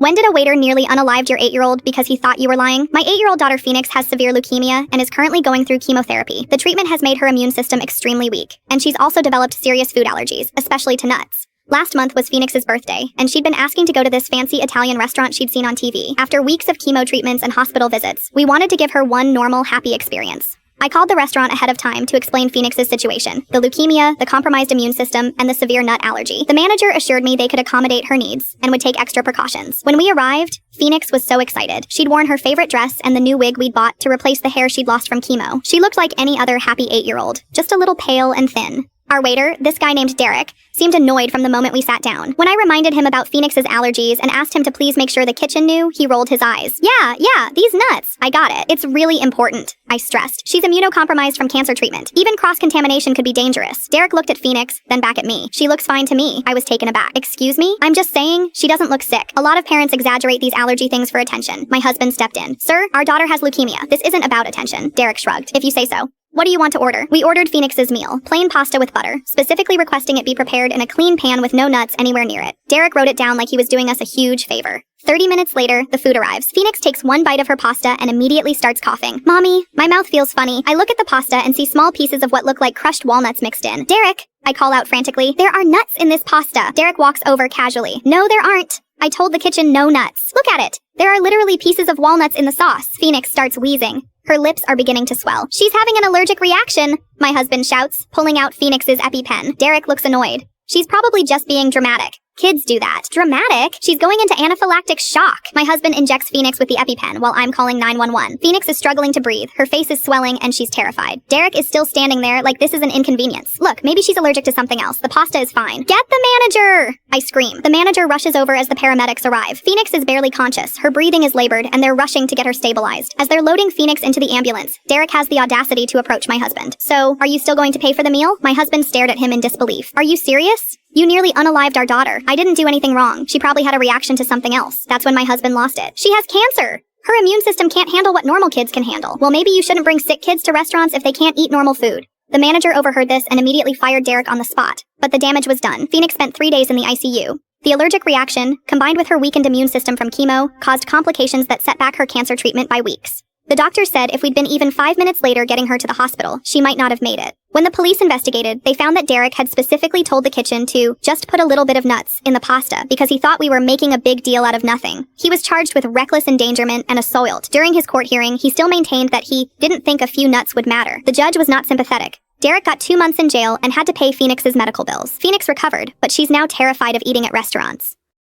When did a waiter nearly unalived your 8-year-old because he thought you were lying? My 8-year-old daughter Phoenix has severe leukemia and is currently going through chemotherapy. The treatment has made her immune system extremely weak, and she's also developed serious food allergies, especially to nuts. Last month was Phoenix's birthday, and she'd been asking to go to this fancy Italian restaurant she'd seen on TV. After weeks of chemo treatments and hospital visits, we wanted to give her one normal, happy experience. I called the restaurant ahead of time to explain Phoenix's situation, the leukemia, the compromised immune system, and the severe nut allergy. The manager assured me they could accommodate her needs and would take extra precautions. When we arrived, Phoenix was so excited. She'd worn her favorite dress and the new wig we'd bought to replace the hair she'd lost from chemo. She looked like any other happy 8-year-old, just a little pale and thin. Our waiter, this guy named Derek, seemed annoyed from the moment we sat down. When I reminded him about Phoenix's allergies and asked him to please make sure the kitchen knew, he rolled his eyes. Yeah, these nuts. I got it. It's really important, I stressed. She's immunocompromised from cancer treatment. Even cross-contamination could be dangerous. Derek looked at Phoenix, then back at me. She looks fine to me. I was taken aback. Excuse me? I'm just saying, she doesn't look sick. A lot of parents exaggerate these allergy things for attention. My husband stepped in. Sir, our daughter has leukemia. This isn't about attention. Derek shrugged. If you say so. What do you want to order? We ordered Phoenix's meal, plain pasta with butter, specifically requesting it be prepared in a clean pan with no nuts anywhere near it. Derek wrote it down like he was doing us a huge favor. 30 minutes later, the food arrives. Phoenix takes one bite of her pasta and immediately starts coughing. Mommy, my mouth feels funny. I look at the pasta and see small pieces of what look like crushed walnuts mixed in. Derek, I call out frantically, there are nuts in this pasta. Derek walks over casually. No, there aren't. I told the kitchen no nuts. Look at it. There are literally pieces of walnuts in the sauce. Phoenix starts wheezing. Her lips are beginning to swell. She's having an allergic reaction, my husband shouts, pulling out Phoenix's EpiPen. Derek looks annoyed. She's probably just being dramatic. Kids do that. Dramatic? She's going into anaphylactic shock. My husband injects Phoenix with the EpiPen while I'm calling 911. Phoenix is struggling to breathe. Her face is swelling and she's terrified. Derek is still standing there like this is an inconvenience. Look, maybe she's allergic to something else. The pasta is fine. Get the manager! I scream. The manager rushes over as the paramedics arrive. Phoenix is barely conscious. Her breathing is labored and they're rushing to get her stabilized. As they're loading Phoenix into the ambulance, Derek has the audacity to approach my husband. So, are you still going to pay for the meal? My husband stared at him in disbelief. Are you serious? You nearly unalived our daughter. I didn't do anything wrong. She probably had a reaction to something else. That's when my husband lost it. She has cancer. Her immune system can't handle what normal kids can handle. Well, maybe you shouldn't bring sick kids to restaurants if they can't eat normal food. The manager overheard this and immediately fired Derek on the spot. But the damage was done. Phoenix spent 3 days in the ICU. The allergic reaction, combined with her weakened immune system from chemo, caused complications that set back her cancer treatment by weeks. The doctor said if we'd been even 5 minutes later getting her to the hospital, she might not have made it. When the police investigated, they found that Derek had specifically told the kitchen to just put a little bit of nuts in the pasta because he thought we were making a big deal out of nothing. He was charged with reckless endangerment and assault. During his court hearing, he still maintained that he didn't think a few nuts would matter. The judge was not sympathetic. Derek got 2 months in jail and had to pay Phoenix's medical bills. Phoenix recovered, but she's now terrified of eating at restaurants.